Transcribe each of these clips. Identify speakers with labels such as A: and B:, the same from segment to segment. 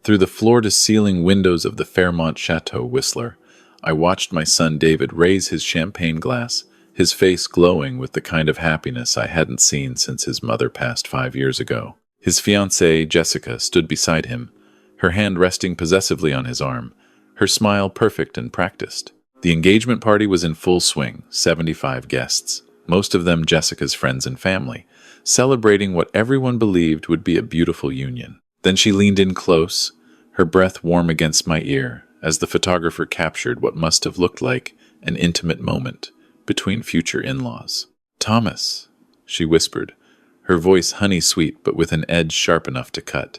A: Through the floor-to-ceiling windows of the Fairmont Chateau Whistler, I watched my son David raise his champagne glass, his face glowing with the kind of happiness I hadn't seen since his mother passed 5 years ago. His fiancée, Jessica, stood beside him, her hand resting possessively on his arm, her smile perfect and practiced. The engagement party was in full swing, 75 guests, most of them Jessica's friends and family, celebrating what everyone believed would be a beautiful union. Then she leaned in close, her breath warm against my ear, as the photographer captured what must have looked like an intimate moment between future in-laws. "Thomas," she whispered, her voice honey-sweet but with an edge sharp enough to cut.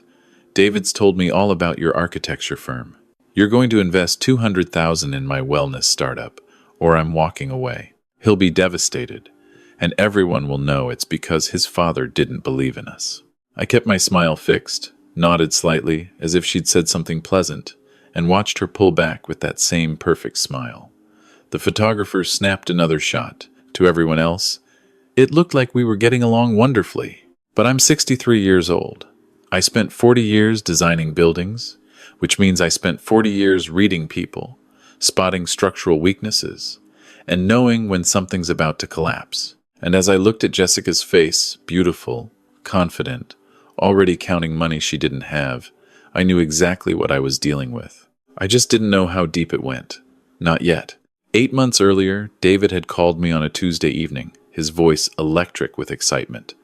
A: "David's told me all about your architecture firm. You're going to invest $200,000 in my wellness startup, or I'm walking away. He'll be devastated, and everyone will know it's because his father didn't believe in us." I kept my smile fixed, nodded slightly as if she'd said something pleasant, and watched her pull back with that same perfect smile. The photographer snapped another shot. To everyone else, it looked like we were getting along wonderfully. But I'm 63 years old. I spent 40 years designing buildings, which means I spent 40 years reading people, spotting structural weaknesses, and knowing when something's about to collapse. And as I looked at Jessica's face, beautiful, confident, already counting money she didn't have, I knew exactly what I was dealing with. I just didn't know how deep it went. Not yet. 8 months earlier, David had called me on a Tuesday evening, his voice electric with excitement.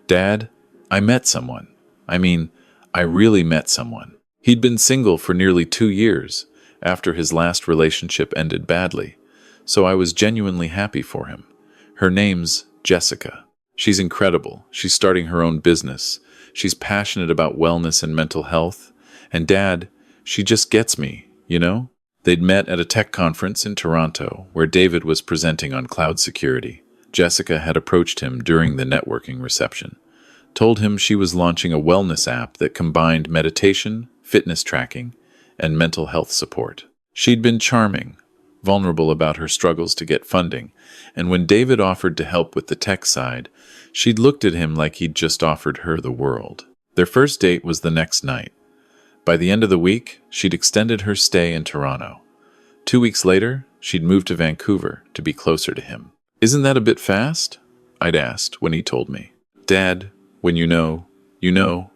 A: "Dad, I met someone. I really met someone." He'd been single for nearly 2 years after his last relationship ended badly, so I was genuinely happy for him. Her name's Jessica. She's incredible. She's starting her own business. She's passionate about wellness and mental health. And Dad, she just gets me, you know? They'd met at a tech conference in Toronto where David was presenting on cloud security. Jessica had approached him during the networking reception, told him she was launching a wellness app that combined meditation, fitness tracking, and mental health support. She'd been charming, vulnerable about her struggles to get funding, and when David offered to help with the tech side, she'd looked at him like he'd just offered her the world. Their first date was the next night. By the end of the week, she'd extended her stay in Toronto. 2 weeks later, she'd moved to Vancouver to be closer to him. "Isn't that a bit fast?" I'd asked when he told me. "Dad, when you know, you know.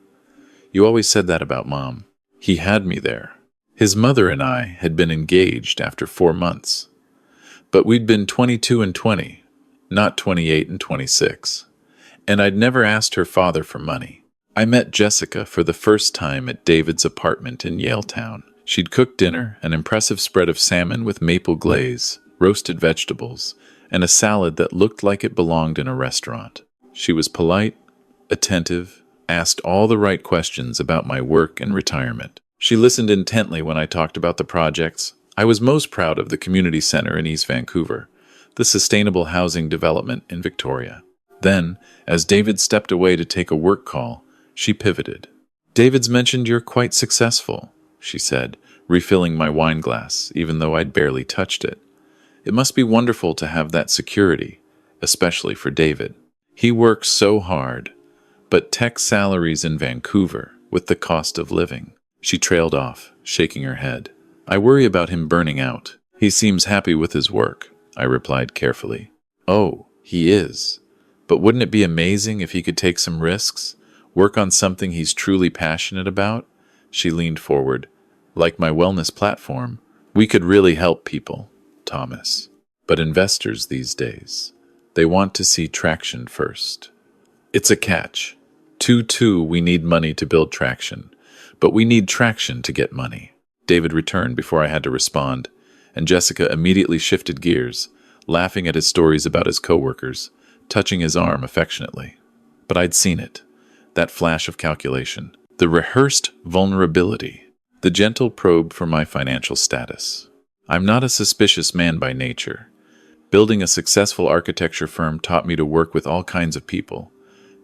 A: You always said that about Mom." He had me there. His mother and I had been engaged after 4 months. But we'd been 22 and 20, not 28 and 26. And I'd never asked her father for money. I met Jessica for the first time at David's apartment in Yaletown. She'd cooked dinner, an impressive spread of salmon with maple glaze, roasted vegetables, and a salad that looked like it belonged in a restaurant. She was polite, attentive, asked all the right questions about my work and retirement. She listened intently when I talked about the projects. I was most proud of the community center in East Vancouver, the sustainable housing development in Victoria. Then, as David stepped away to take a work call, she pivoted. "David's mentioned you're quite successful," she said, refilling my wine glass, even though I'd barely touched it. "It must be wonderful to have that security, especially for David. He works so hard, but tech salaries in Vancouver with the cost of living." She trailed off, shaking her head. "I worry about him burning out. He seems happy with his work," I replied carefully. "Oh, he is. But wouldn't it be amazing if he could take some risks? Work on something he's truly passionate about?" She leaned forward. "Like my wellness platform, we could really help people, Thomas. But investors these days, they want to see traction first. It's a catch. We need money to build traction, but we need traction to get money." David returned before I had to respond, and Jessica immediately shifted gears, laughing at his stories about his coworkers, touching his arm affectionately. But I'd seen it. That flash of calculation, the rehearsed vulnerability, the gentle probe for my financial status. I'm not a suspicious man by nature. Building a successful architecture firm taught me to work with all kinds of people,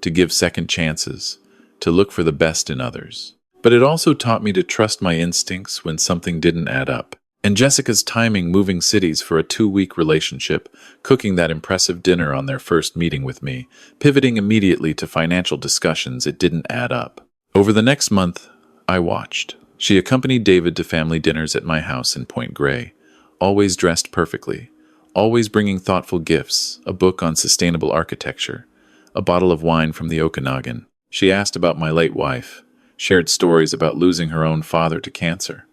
A: to give second chances, to look for the best in others. But it also taught me to trust my instincts when something didn't add up. And Jessica's timing moving cities for a 2-week relationship, cooking that impressive dinner on their first meeting with me, pivoting immediately to financial discussions, it didn't add up. Over the next month, I watched. She accompanied David to family dinners at my house in Point Grey, always dressed perfectly, always bringing thoughtful gifts, a book on sustainable architecture, a bottle of wine from the Okanagan. She asked about my late wife, shared stories about losing her own father to cancer.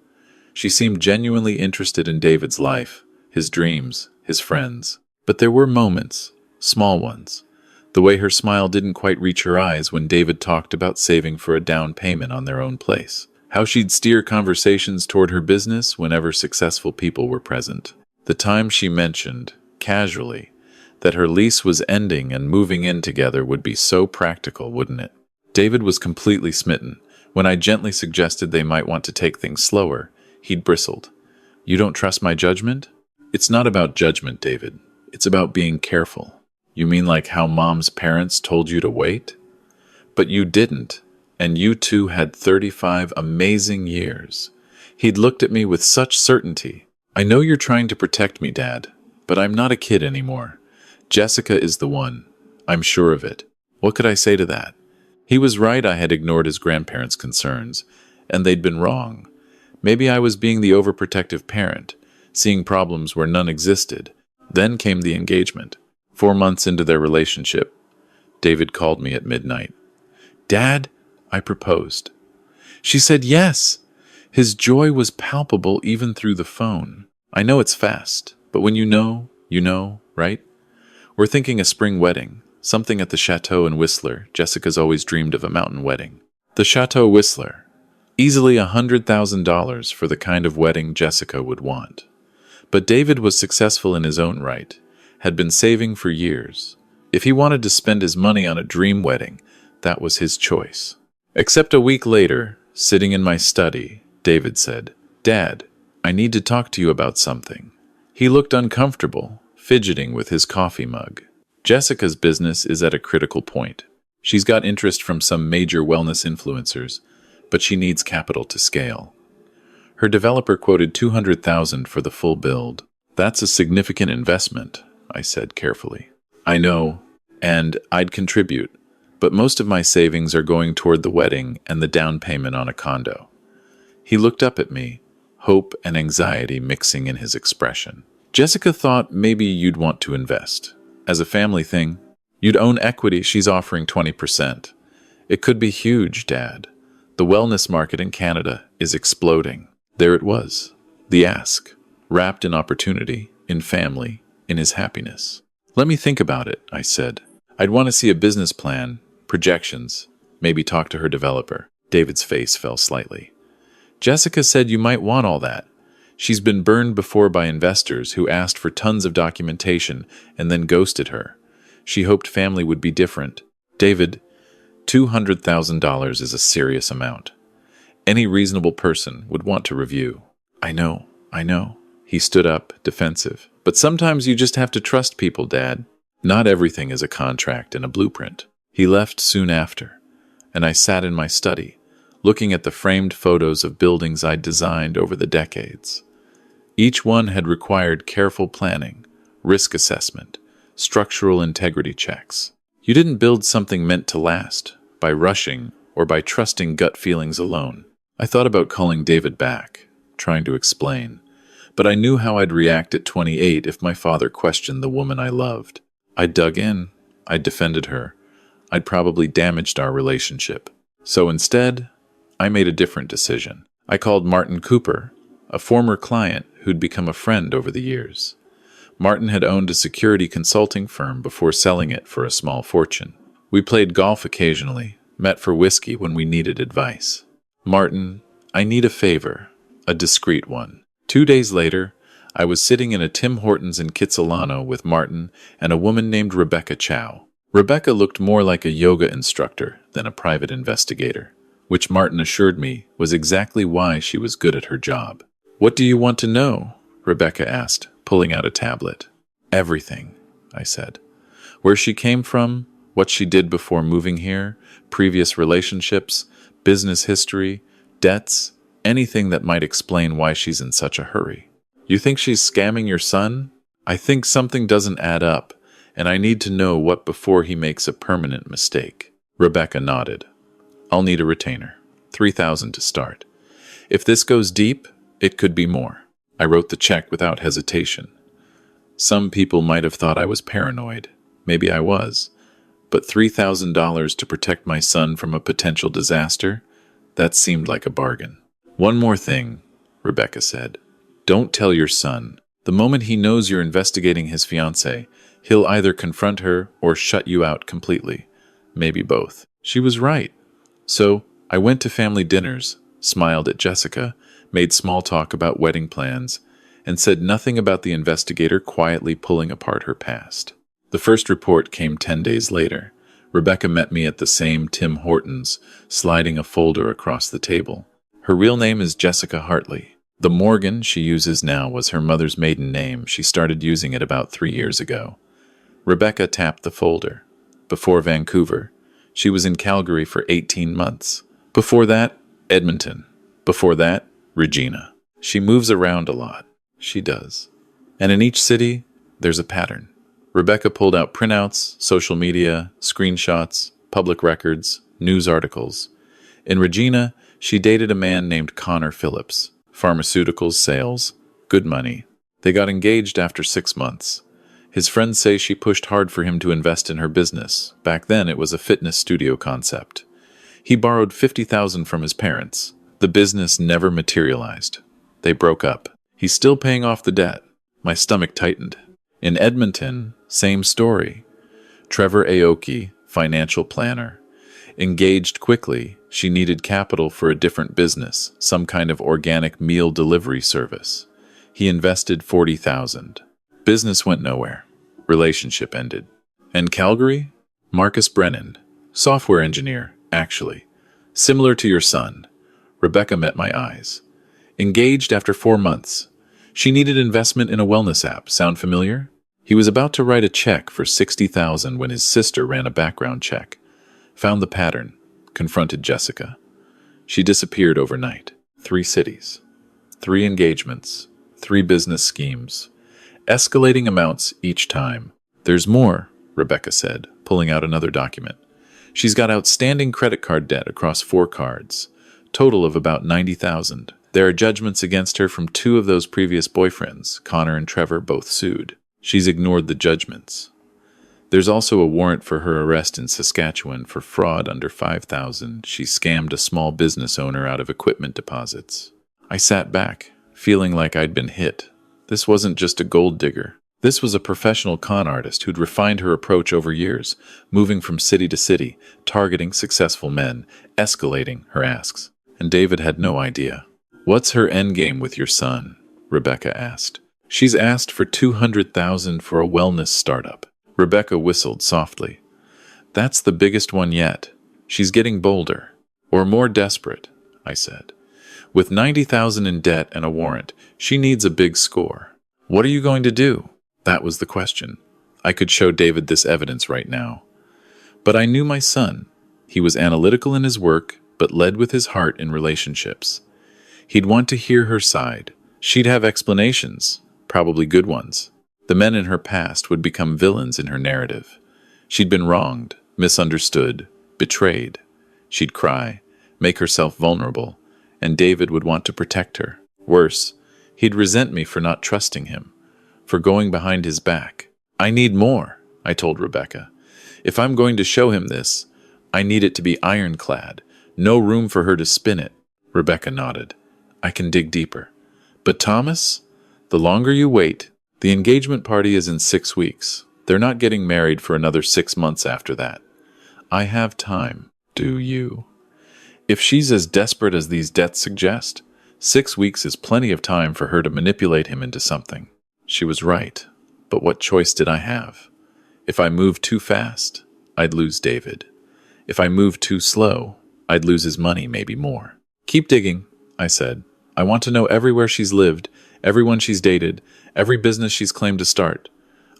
A: She seemed genuinely interested in David's life, his dreams, his friends. But there were moments, small ones. The way her smile didn't quite reach her eyes when David talked about saving for a down payment on their own place. How she'd steer conversations toward her business whenever successful people were present. The time she mentioned, casually, that her lease was ending and moving in together would be so practical, wouldn't it? David was completely smitten. When I gently suggested they might want to take things slower, he'd bristled. "You don't trust my judgment?" "It's not about judgment, David. It's about being careful." "You mean like how Mom's parents told you to wait?" "But you didn't, and you two had 35 amazing years." He'd looked at me with such certainty. "I know you're trying to protect me, Dad, but I'm not a kid anymore. Jessica is the one. I'm sure of it." What could I say to that? He was right. I had ignored his grandparents' concerns, and they'd been wrong. Maybe I was being the overprotective parent, seeing problems where none existed. Then came the engagement. 4 months into their relationship, David called me at midnight. "Dad," I proposed. She said yes. His joy was palpable even through the phone. I know it's fast, but when you know, right? We're thinking a spring wedding, something at the Chateau in Whistler. Jessica's always dreamed of a mountain wedding. The Chateau Whistler. Easily $100,000 for the kind of wedding Jessica would want. But David was successful in his own right, had been saving for years. If he wanted to spend his money on a dream wedding, that was his choice. Except a week later, sitting in my study, David said, "Dad, I need to talk to you about something." He looked uncomfortable, fidgeting with his coffee mug. "Jessica's business is at a critical point. She's got interest from some major wellness influencers, but she needs capital to scale. Her developer quoted $200,000 for the full build. That's a significant investment," I said carefully. "I know, and I'd contribute, but most of my savings are going toward the wedding and the down payment on a condo." He looked up at me, hope and anxiety mixing in his expression. "Jessica thought maybe you'd want to invest. As a family thing, you'd own equity. She's offering 20%. It could be huge, Dad. The wellness market in Canada is exploding." There it was, the ask, wrapped in opportunity, in family, in his happiness. "Let me think about it," I said. "I'd want to see a business plan, projections, maybe talk to her developer." David's face fell slightly. "Jessica said you might want all that. She's been burned before by investors who asked for tons of documentation and then ghosted her. She hoped family would be different." "David, $200,000 is a serious amount. Any reasonable person would want to review." I know. He stood up, defensive. "But sometimes you just have to trust people, Dad. Not everything is a contract and a blueprint." He left soon after, and I sat in my study, looking at the framed photos of buildings I'd designed over the decades. Each one had required careful planning, risk assessment, structural integrity checks. You didn't build something meant to last by rushing or by trusting gut feelings alone. I thought about calling David back, trying to explain, but I knew how I'd react at 28 if my father questioned the woman I loved. I'd dug in, I'd defended her, I'd probably damaged our relationship. So instead, I made a different decision. I called Martin Cooper, a former client who'd become a friend over the years. Martin had owned a security consulting firm before selling it for a small fortune. We played golf occasionally, met for whiskey when we needed advice. "Martin, I need a favor, a discreet one." 2 days later, I was sitting in a Tim Hortons in Kitsilano with Martin and a woman named Rebecca Chow. Rebecca looked more like a yoga instructor than a private investigator, which Martin assured me was exactly why she was good at her job. "What do you want to know?" Rebecca asked, pulling out a tablet. "Everything," I said. "Where she came from, what she did before moving here, previous relationships, business history, debts, anything that might explain why she's in such a hurry." "You think she's scamming your son?" "I think something doesn't add up, and I need to know what before he makes a permanent mistake." Rebecca nodded. "I'll need a retainer. $3,000 to start. If this goes deep, it could be more. I wrote the check without hesitation. Some people might have thought I was paranoid. Maybe I was. But $3,000 to protect my son from a potential disaster? That seemed like a bargain. One more thing, Rebecca said. Don't tell your son. The moment he knows you're investigating his fiancée, he'll either confront her or shut you out completely. Maybe both. She was right. So, I went to family dinners, smiled at Jessica, made small talk about wedding plans, and said nothing about the investigator quietly pulling apart her past. The first report came 10 days later. Rebecca met me at the same Tim Hortons, sliding a folder across the table. Her real name is Jessica Hartley. The Morgan she uses now was her mother's maiden name. She started using it about 3 years ago. Rebecca tapped the folder. Before Vancouver. She was in Calgary for 18 months. Before that, Edmonton. Before that, Regina. She moves around a lot. She does. And in each city, there's a pattern. Rebecca pulled out printouts, social media, screenshots, public records, news articles. In Regina, she dated a man named Connor Phillips. Pharmaceuticals, sales, good money. They got engaged after 6 months. His friends say she pushed hard for him to invest in her business. Back then, it was a fitness studio concept. He borrowed $50,000 from his parents. The business never materialized. They broke up. He's still paying off the debt. My stomach tightened. In Edmonton, same story. Trevor Aoki, financial planner. Engaged quickly, she needed capital for a different business, some kind of organic meal delivery service. He invested $40,000. Business went nowhere. Relationship ended. And Calgary? Marcus Brennan, software engineer, actually. Similar to your son. Rebecca met my eyes. Engaged after 4 months. She needed investment in a wellness app. Sound familiar? He was about to write a check for $60,000 when his sister ran a background check. Found the pattern. Confronted Jessica. She disappeared overnight. 3 cities. 3 engagements. 3 business schemes. Escalating amounts each time. There's more, Rebecca said, pulling out another document. She's got outstanding credit card debt across 4 cards. Total of about $90,000. There are judgments against her from 2 of those previous boyfriends. Connor and Trevor both sued. She's ignored the judgments. There's also a warrant for her arrest in Saskatchewan for fraud under $5,000. She scammed a small business owner out of equipment deposits. I sat back, feeling like I'd been hit. This wasn't just a gold digger. This was a professional con artist who'd refined her approach over years, moving from city to city, targeting successful men, escalating her asks. And David had no idea. What's her endgame with your son? Rebecca asked. She's asked for $200,000 for a wellness startup. Rebecca whistled softly. That's the biggest one yet. She's getting bolder. Or more desperate, I said. With $90,000 in debt and a warrant, she needs a big score. What are you going to do? That was the question. I could show David this evidence right now. But I knew my son. He was analytical in his work, but led with his heart in relationships. He'd want to hear her side. She'd have explanations, probably good ones. The men in her past would become villains in her narrative. She'd been wronged, misunderstood, betrayed. She'd cry, make herself vulnerable, and David would want to protect her. Worse, he'd resent me for not trusting him, for going behind his back. I need more, I told Rebecca. If I'm going to show him this, I need it to be ironclad. No room for her to spin it. Rebecca nodded. I can dig deeper. But Thomas, the longer you wait, the engagement party is in 6 weeks. They're not getting married for another 6 months after that. I have time. Do you? If she's as desperate as these debts suggest, 6 weeks is plenty of time for her to manipulate him into something. She was right. But what choice did I have? If I moved too fast, I'd lose David. If I moved too slow, I'd lose his money, maybe more. Keep digging, I said. I want to know everywhere she's lived, everyone she's dated, every business she's claimed to start.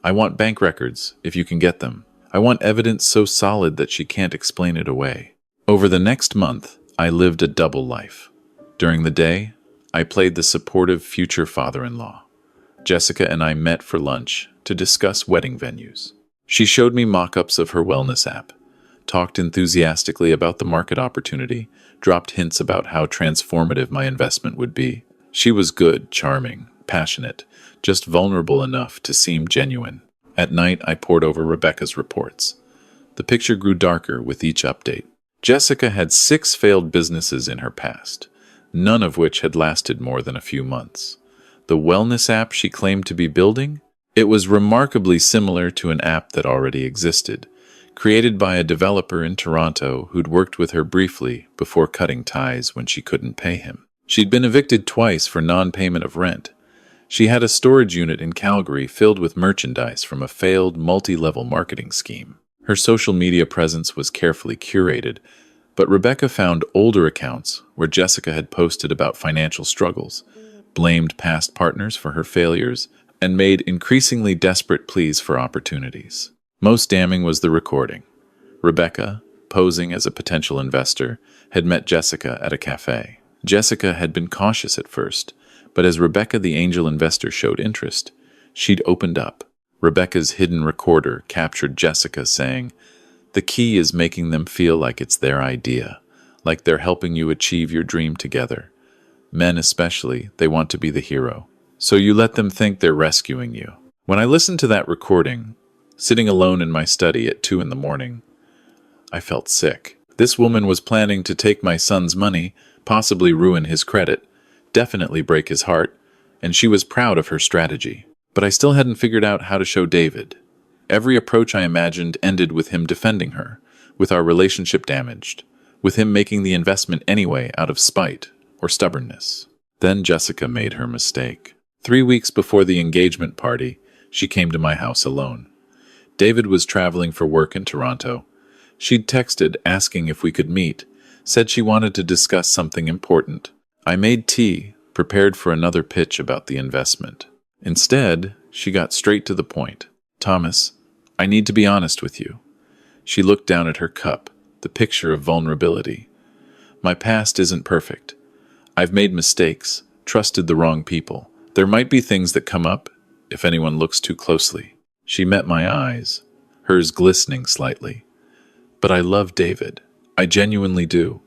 A: I want bank records, if you can get them. I want evidence so solid that she can't explain it away. Over the next month, I lived a double life. During the day, I played the supportive future father-in-law. Jessica and I met for lunch to discuss wedding venues. She showed me mock-ups of her wellness app, talked enthusiastically about the market opportunity, dropped hints about how transformative my investment would be. She was good, charming, passionate, just vulnerable enough to seem genuine. At night, I pored over Rebecca's reports. The picture grew darker with each update. Jessica had 6 failed businesses in her past, none of which had lasted more than a few months. The wellness app she claimed to be building? It was remarkably similar to an app that already existed, created by a developer in Toronto who'd worked with her briefly before cutting ties when she couldn't pay him. She'd been evicted twice for non-payment of rent. She had a storage unit in Calgary filled with merchandise from a failed multi-level marketing scheme. Her social media presence was carefully curated, but Rebecca found older accounts where Jessica had posted about financial struggles, blamed past partners for her failures, and made increasingly desperate pleas for opportunities. Most damning was the recording. Rebecca, posing as a potential investor, had met Jessica at a cafe. Jessica had been cautious at first, but as Rebecca the angel investor showed interest, she'd opened up. Rebecca's hidden recorder captured Jessica saying, "The key is making them feel like it's their idea, like they're helping you achieve your dream together. Men especially, they want to be the hero. So you let them think they're rescuing you." When I listened to that recording, sitting alone in my study at 2 a.m, I felt sick. This woman was planning to take my son's money, possibly ruin his credit, definitely break his heart, and she was proud of her strategy. But I still hadn't figured out how to show David. Every approach I imagined ended with him defending her, with our relationship damaged, with him making the investment anyway out of spite or stubbornness. Then Jessica made her mistake. 3 weeks before the engagement party, she came to my house alone. David was traveling for work in Toronto. She'd texted asking if we could meet, said she wanted to discuss something important. I made tea, prepared for another pitch about the investment. Instead, she got straight to the point. "Thomas, I need to be honest with you." She looked down at her cup, the picture of vulnerability. "My past isn't perfect. I've made mistakes, trusted the wrong people. There might be things that come up if anyone looks too closely." She met my eyes, hers glistening slightly. "But I love David. I genuinely do.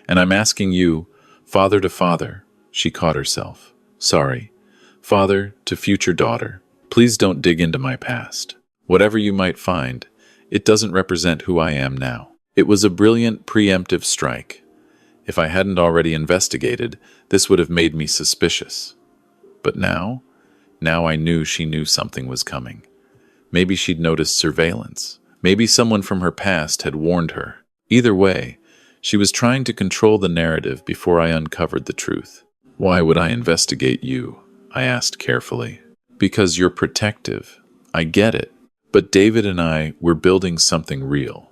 A: And I'm asking you, father to father," she caught herself. "Sorry. Father to future daughter, please don't dig into my past. Whatever you might find, it doesn't represent who I am now." It was a brilliant preemptive strike. If I hadn't already investigated, this would have made me suspicious. But now I knew she knew something was coming. Maybe she'd noticed surveillance. Maybe someone from her past had warned her. Either way, she was trying to control the narrative before I uncovered the truth. "Why would I investigate you?" I asked carefully. "Because you're protective. I get it. But David and I, we're building something real.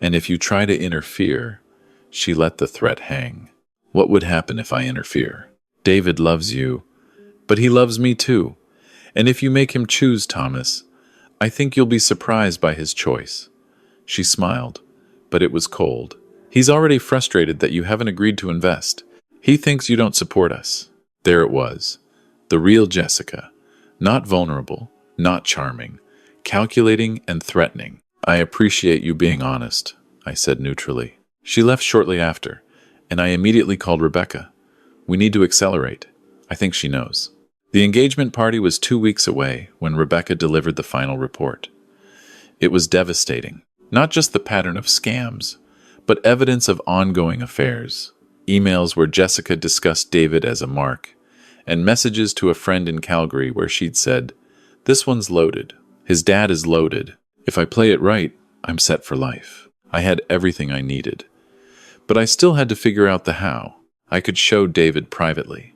A: And if you try to interfere," she let the threat hang. "What would happen if I interfere? David loves you, but he loves me too. And if you make him choose, Thomas, I think you'll be surprised by his choice." She smiled, but it was cold. "He's already frustrated that you haven't agreed to invest. He thinks you don't support us." There it was. The real Jessica. Not vulnerable, not charming, calculating and threatening. "I appreciate you being honest," I said neutrally. She left shortly after, and I immediately called Rebecca. "We need to accelerate. I think she knows." The engagement party was 2 weeks away when Rebecca delivered the final report. It was devastating. Not just the pattern of scams, but evidence of ongoing affairs. Emails where Jessica discussed David as a mark, and messages to a friend in Calgary where she'd said, "This one's loaded. His dad is loaded. If I play it right, I'm set for life." I had everything I needed. But I still had to figure out the how. I could show David privately.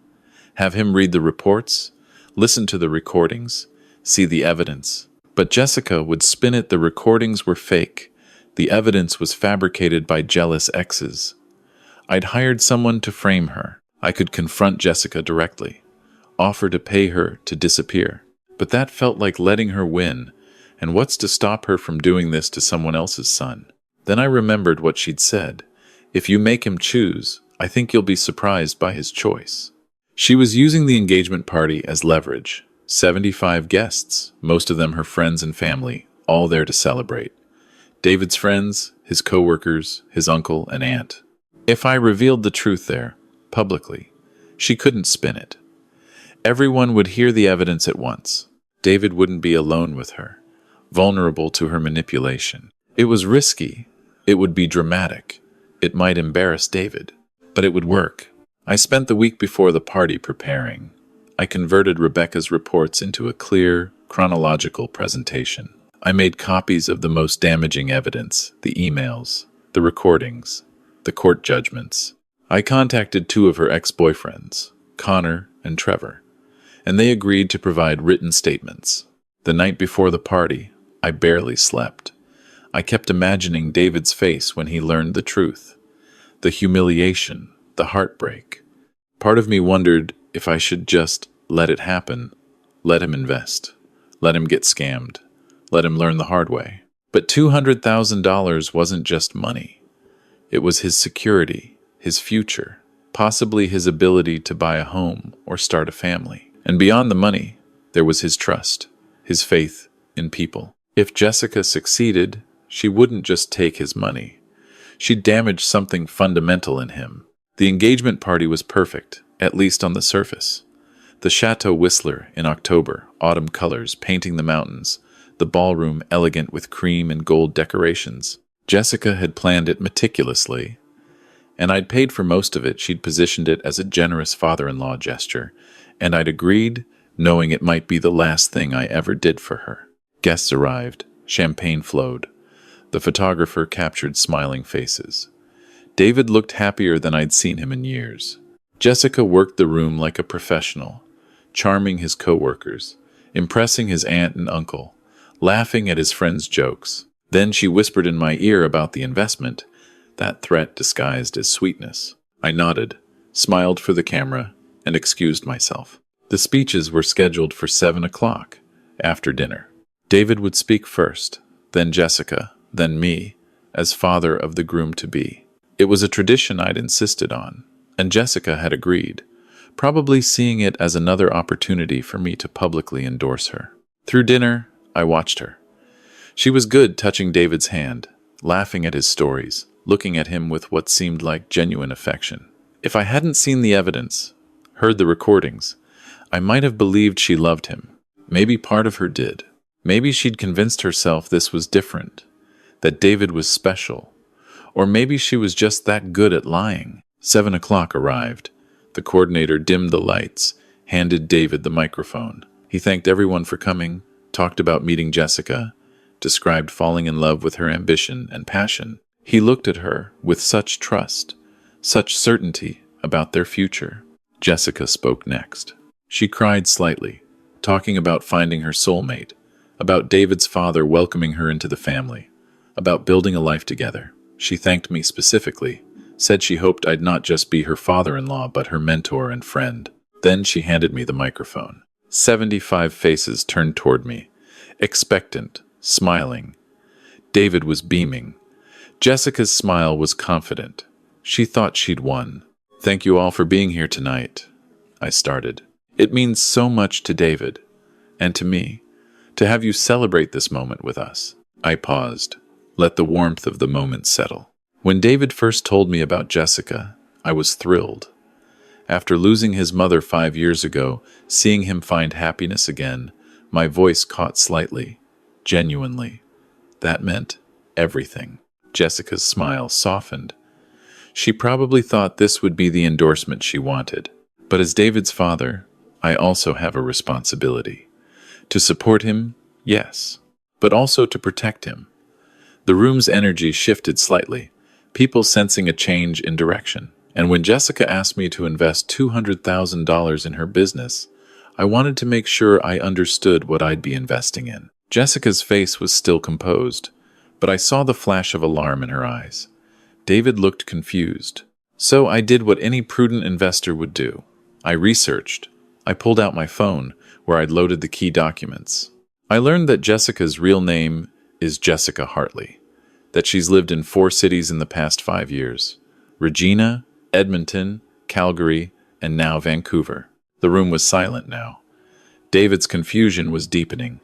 A: Have him read the reports, listen to the recordings, see the evidence. But Jessica would spin it the recordings were fake. The evidence was fabricated by jealous exes. I'd hired someone to frame her. I could confront Jessica directly, offer to pay her to disappear. But that felt like letting her win, and what's to stop her from doing this to someone else's son? Then I remembered what she'd said. "If you make him choose, I think you'll be surprised by his choice." She was using the engagement party as leverage. 75 guests, most of them her friends and family, all there to celebrate. David's friends, his co-workers, his uncle and aunt. If I revealed the truth there, publicly, she couldn't spin it. Everyone would hear the evidence at once. David wouldn't be alone with her, vulnerable to her manipulation. It was risky. It would be dramatic. It might embarrass David, but it would work. I spent the week before the party preparing. I converted Rebecca's reports into a clear, chronological presentation. I made copies of the most damaging evidence, the emails, the recordings, the court judgments. I contacted 2 of her ex-boyfriends, Connor and Trevor, and they agreed to provide written statements. The night before the party, I barely slept. I kept imagining David's face when he learned the truth. The humiliation, the heartbreak. Part of me wondered if I should just let it happen, let him invest, let him get scammed, let him learn the hard way. But $200,000 wasn't just money. It was his security, his future, possibly his ability to buy a home or start a family. And beyond the money, there was his trust, his faith in people. If Jessica succeeded, she wouldn't just take his money. She'd damage something fundamental in him. The engagement party was perfect, at least on the surface. The Chateau Whistler in October, autumn colors painting the mountains, the ballroom elegant with cream and gold decorations. Jessica had planned it meticulously, and I'd paid for most of it. She'd positioned it as a generous father-in-law gesture, and I'd agreed, knowing it might be the last thing I ever did for her. Guests arrived, champagne flowed. The photographer captured smiling faces. David looked happier than I'd seen him in years. Jessica worked the room like a professional, charming his co-workers, impressing his aunt and uncle, laughing at his friends' jokes. Then she whispered in my ear about the investment, that threat disguised as sweetness. I nodded, smiled for the camera, and excused myself. The speeches were scheduled for 7 o'clock, after dinner. David would speak first, then Jessica, then me, as father of the groom-to-be. It was a tradition I'd insisted on, and Jessica had agreed, probably seeing it as another opportunity for me to publicly endorse her. Through dinner, I watched her. She was good touching David's hand, laughing at his stories, looking at him with what seemed like genuine affection. If I hadn't seen the evidence, heard the recordings, I might have believed she loved him. Maybe part of her did. Maybe she'd convinced herself this was different, that David was special. Or maybe she was just that good at lying. 7 o'clock arrived. The coordinator dimmed the lights, handed David the microphone. He thanked everyone for coming, talked about meeting Jessica, described falling in love with her ambition and passion. He looked at her with such trust, such certainty about their future. Jessica spoke next. She cried slightly, talking about finding her soulmate, about David's father welcoming her into the family, about building a life together. She thanked me specifically, said she hoped I'd not just be her father-in-law but her mentor and friend. Then she handed me the microphone. 75 faces turned toward me, expectant, smiling. David was beaming. Jessica's smile was confident. She thought she'd won. "Thank you all for being here tonight," I started. "It means so much to David, and to me, to have you celebrate this moment with us." I paused, let the warmth of the moment settle. When David first told me about Jessica, I was thrilled. After losing his mother 5 years ago, seeing him find happiness again, my voice caught slightly, genuinely. That meant everything. Jessica's smile softened. She probably thought this would be the endorsement she wanted. But as David's father, I also have a responsibility. To support him, yes, but also to protect him. The room's energy shifted slightly, people sensing a change in direction. And when Jessica asked me to invest $200,000 in her business, I wanted to make sure I understood what I'd be investing in. Jessica's face was still composed, but I saw the flash of alarm in her eyes. David looked confused. So I did what any prudent investor would do. I researched. I pulled out my phone, where I'd loaded the key documents. I learned that Jessica's real name is Jessica Hartley, that she's lived in 4 cities in the past 5 years: Regina, Edmonton, Calgary, and now Vancouver. The room was silent now. David's confusion was deepening.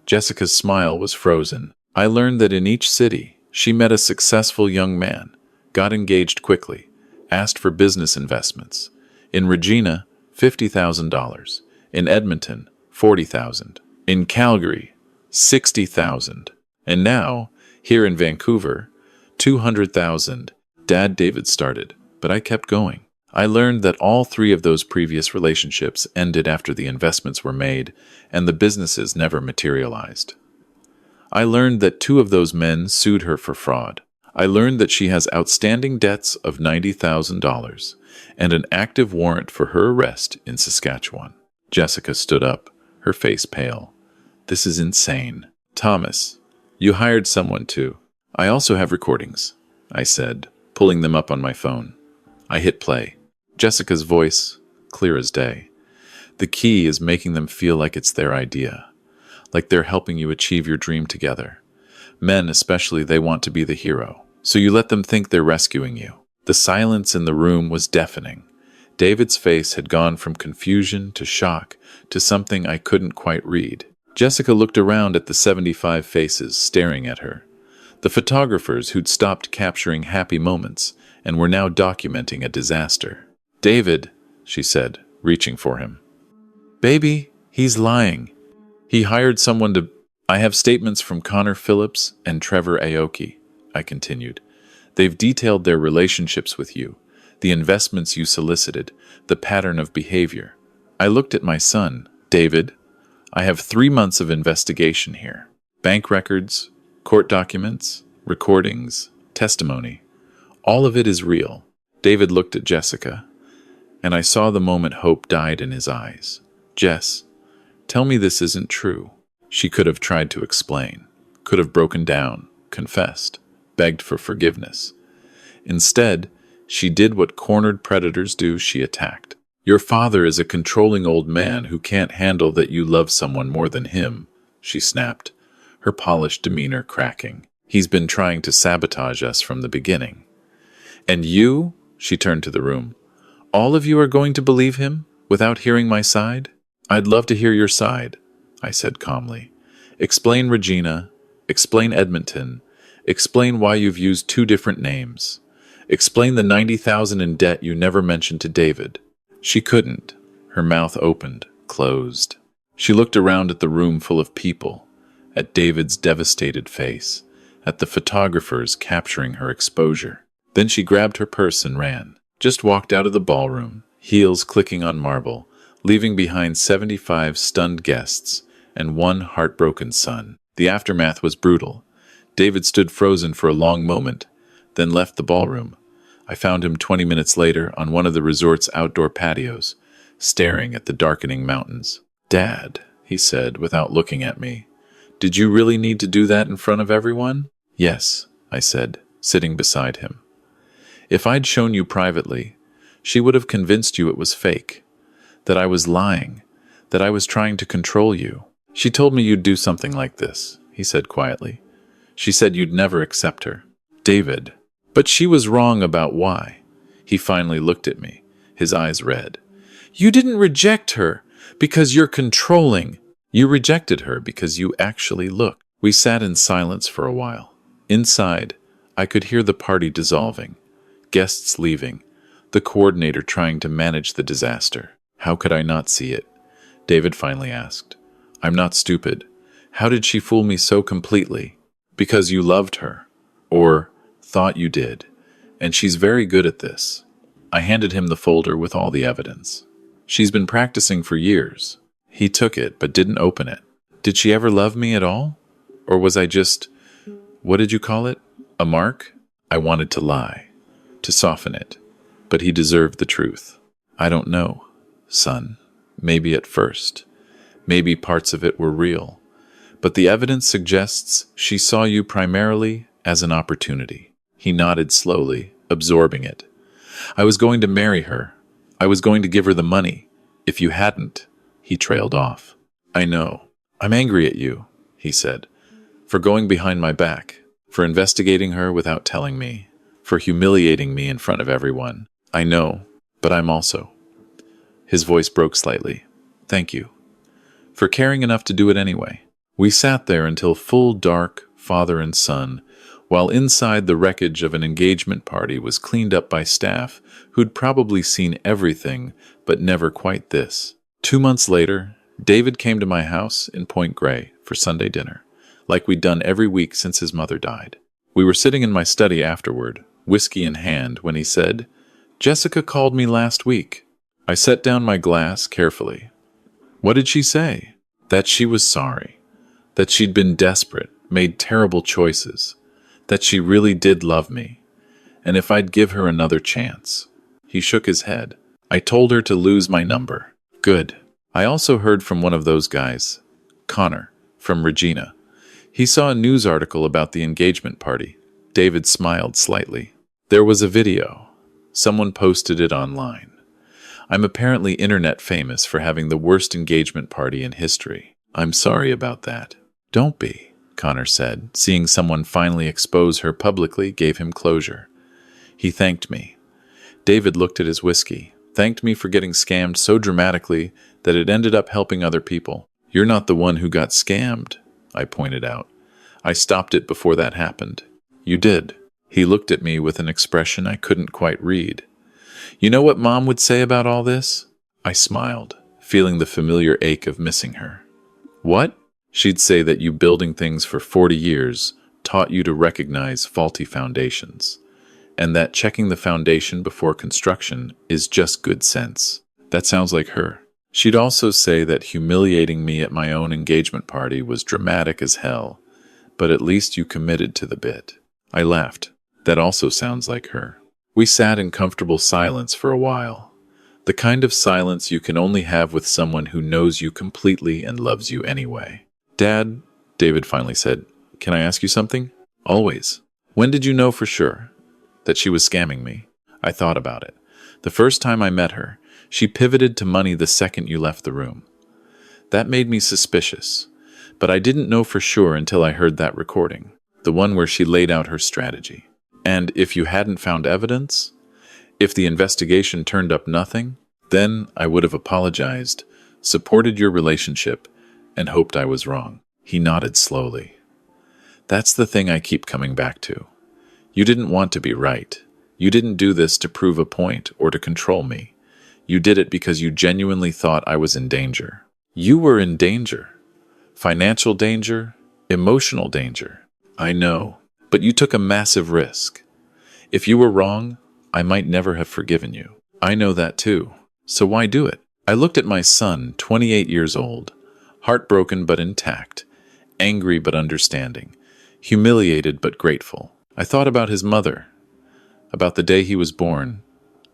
A: Jessica's smile was frozen. I learned that in each city, she met a successful young man, got engaged quickly, asked for business investments. In Regina, $50,000. In Edmonton, $40,000. In Calgary, $60,000. And now, here in Vancouver, $200,000. Dad, David started, but I kept going. I learned that all three of those previous relationships ended after the investments were made and the businesses never materialized. I learned that two of those men sued her for fraud. I learned that she has outstanding debts of $90,000 and an active warrant for her arrest in Saskatchewan. Jessica stood up, her face pale. This is insane. Thomas, you hired someone to. I also have recordings, I said, pulling them up on my phone. I hit play. Jessica's voice, clear as day. The key is making them feel like it's their idea, like they're helping you achieve your dream together. Men especially, they want to be the hero, so you let them think they're rescuing you. The silence in the room was deafening. David's face had gone from confusion to shock to something I couldn't quite read. Jessica looked around at the 75 faces staring at her, the photographers who'd stopped capturing happy moments and were now documenting a disaster. David, she said, reaching for him. Baby, he's lying. He hired someone to... I have statements from Connor Phillips and Trevor Aoki, I continued. They've detailed their relationships with you, the investments you solicited, the pattern of behavior. I looked at my son. David, I have 3 months of investigation here. Bank records, court documents, recordings, testimony. All of it is real. David looked at Jessica, and I saw the moment hope died in his eyes. Jess, tell me this isn't true. She could have tried to explain, could have broken down, confessed, begged for forgiveness. Instead, she did what cornered predators do. She attacked. Your father is a controlling old man who can't handle that you love someone more than him, she snapped, her polished demeanor cracking. He's been trying to sabotage us from the beginning. And you, she turned to the room, all of you are going to believe him without hearing my side? I'd love to hear your side, I said calmly. Explain Regina, explain Edmonton, explain why you've used 2 different names. Explain the $90,000 in debt you never mentioned to David. She couldn't. Her mouth opened, closed. She looked around at the room full of people, at David's devastated face, at the photographers capturing her exposure. Then she grabbed her purse and ran, just walked out of the ballroom, heels clicking on marble, leaving behind 75 stunned guests and 1 heartbroken son. The aftermath was brutal. David stood frozen for a long moment, then left the ballroom. I found him 20 minutes later on one of the resort's outdoor patios, staring at the darkening mountains. Dad, he said without looking at me, did you really need to do that in front of everyone? Yes, I said, sitting beside him. If I'd shown you privately, she would have convinced you it was fake, that I was lying, that I was trying to control you. She told me you'd do something like this, he said quietly. She said you'd never accept her. David. But she was wrong about why. He finally looked at me, his eyes red. You didn't reject her because you're controlling. You rejected her because you actually looked. We sat in silence for a while. Inside, I could hear the party dissolving, guests leaving, the coordinator trying to manage the disaster. How could I not see it? David finally asked. I'm not stupid. How did she fool me so completely? Because you loved her. Or thought you did. And she's very good at this. I handed him the folder with all the evidence. She's been practicing for years. He took it, but didn't open it. Did she ever love me at all? Or was I just, what did you call it? A mark? I wanted to lie, to soften it. But he deserved the truth. I don't know, son. Maybe at first. Maybe parts of it were real. But the evidence suggests she saw you primarily as an opportunity. He nodded slowly, absorbing it. I was going to marry her. I was going to give her the money. If you hadn't, he trailed off. I know. I'm angry at you, he said, for going behind my back, for investigating her without telling me, for humiliating me in front of everyone. I know, but I'm also. His voice broke slightly. Thank you. For caring enough to do it anyway. We sat there until full dark, father and son, while inside the wreckage of an engagement party was cleaned up by staff who'd probably seen everything, but never quite this. 2 months later, David came to my house in Point Grey for Sunday dinner, like we'd done every week since his mother died. We were sitting in my study afterward, whiskey in hand, when he said, "Jessica called me last week." I set down my glass carefully. What did she say? That she was sorry. That she'd been desperate, made terrible choices. That she really did love me. And if I'd give her another chance. He shook his head. I told her to lose my number. Good. I also heard from one of those guys, Connor, from Regina. He saw a news article about the engagement party. David smiled slightly. There was a video. Someone posted it online. I'm apparently internet famous for having the worst engagement party in history. I'm sorry about that. Don't be, Connor said. Seeing someone finally expose her publicly gave him closure. He thanked me. David looked at his whiskey, thanked me for getting scammed so dramatically that it ended up helping other people. You're not the one who got scammed, I pointed out. I stopped it before that happened. You did. He looked at me with an expression I couldn't quite read. You know what Mom would say about all this? I smiled, feeling the familiar ache of missing her. What? She'd say that you building things for 40 years taught you to recognize faulty foundations, and that checking the foundation before construction is just good sense. That sounds like her. She'd also say that humiliating me at my own engagement party was dramatic as hell, but at least you committed to the bit. I laughed. That also sounds like her. We sat in comfortable silence for a while. The kind of silence you can only have with someone who knows you completely and loves you anyway. Dad, David finally said, can I ask you something? Always. When did you know for sure that she was scamming me? I thought about it. The first time I met her, she pivoted to money the second you left the room. That made me suspicious, but I didn't know for sure until I heard that recording, the one where she laid out her strategy. And if you hadn't found evidence, if the investigation turned up nothing, then I would have apologized, supported your relationship, and hoped I was wrong. He nodded slowly. That's the thing I keep coming back to. You didn't want to be right. You didn't do this to prove a point or to control me. You did it because you genuinely thought I was in danger. You were in danger. Financial danger, emotional danger. I know, but you took a massive risk. If you were wrong, I might never have forgiven you. I know that too. So why do it? I looked at my son, 28 years old, heartbroken but intact, angry but understanding, humiliated but grateful. I thought about his mother, about the day he was born,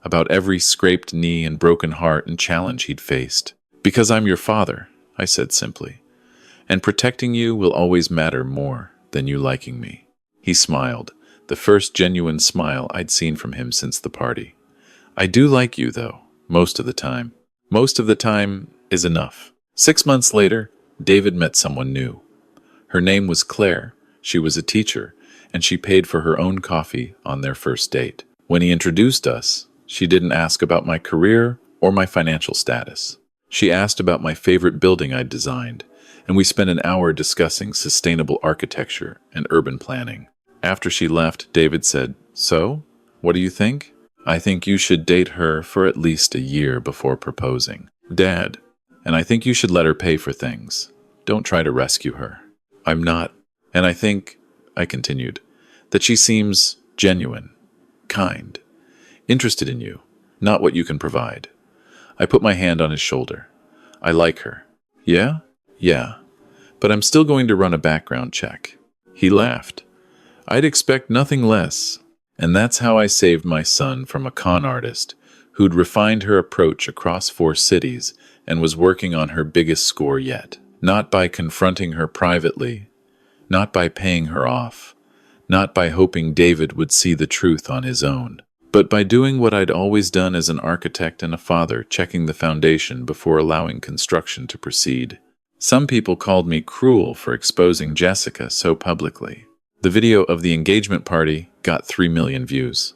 A: about every scraped knee and broken heart and challenge he'd faced. Because I'm your father, I said simply, and protecting you will always matter more than you liking me. He smiled, the first genuine smile I'd seen from him since the party. I do like you, though, most of the time. Most of the time is enough. 6 months later, David met someone new. Her name was Claire. She was a teacher, and she paid for her own coffee on their first date. When he introduced us, she didn't ask about my career or my financial status. She asked about my favorite building I'd designed, and we spent an hour discussing sustainable architecture and urban planning. After she left, David said, "So, what do you think? I think you should date her for at least a year before proposing. Dad, and I think you should let her pay for things. Don't try to rescue her." I'm not. And I think, I continued, that she seems genuine, kind, interested in you, not what you can provide. I put my hand on his shoulder. I like her. Yeah? Yeah. But I'm still going to run a background check. He laughed. I'd expect nothing less. And that's how I saved my son from a con artist who'd refined her approach across 4 cities and was working on her biggest score yet. Not by confronting her privately, not by paying her off, not by hoping David would see the truth on his own, but by doing what I'd always done as an architect and a father, checking the foundation before allowing construction to proceed. Some people called me cruel for exposing Jessica so publicly. The video of the engagement party got 3 million views,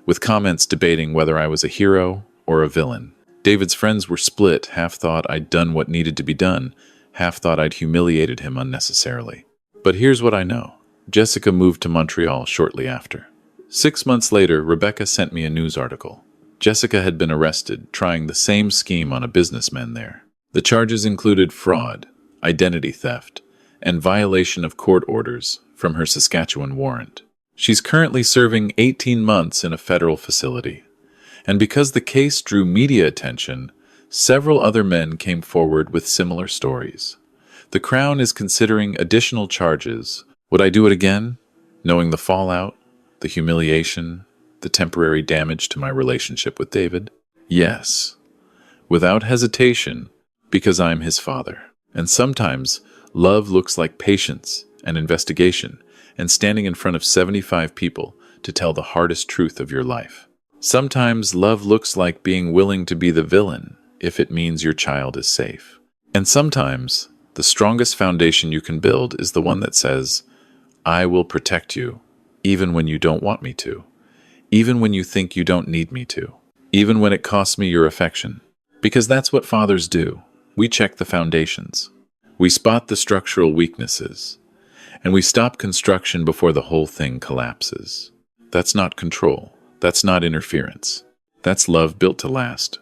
A: with comments debating whether I was a hero or a villain. David's friends were split, half thought I'd done what needed to be done, half thought I'd humiliated him unnecessarily. But here's what I know. Jessica moved to Montreal shortly after. 6 months later, Rebecca sent me a news article. Jessica had been arrested, trying the same scheme on a businessman there. The charges included fraud, identity theft, and violation of court orders from her Saskatchewan warrant. She's currently serving 18 months in a federal facility. And because the case drew media attention, several other men came forward with similar stories. The Crown is considering additional charges. Would I do it again, knowing the fallout, the humiliation, the temporary damage to my relationship with David? Yes, without hesitation, because I'm his father. And sometimes, love looks like patience and investigation and standing in front of 75 people to tell the hardest truth of your life. Sometimes, love looks like being willing to be the villain if it means your child is safe. And sometimes, the strongest foundation you can build is the one that says, I will protect you, even when you don't want me to, even when you think you don't need me to, even when it costs me your affection. Because that's what fathers do. We check the foundations. We spot the structural weaknesses. And we stop construction before the whole thing collapses. That's not control. That's not interference. That's love built to last.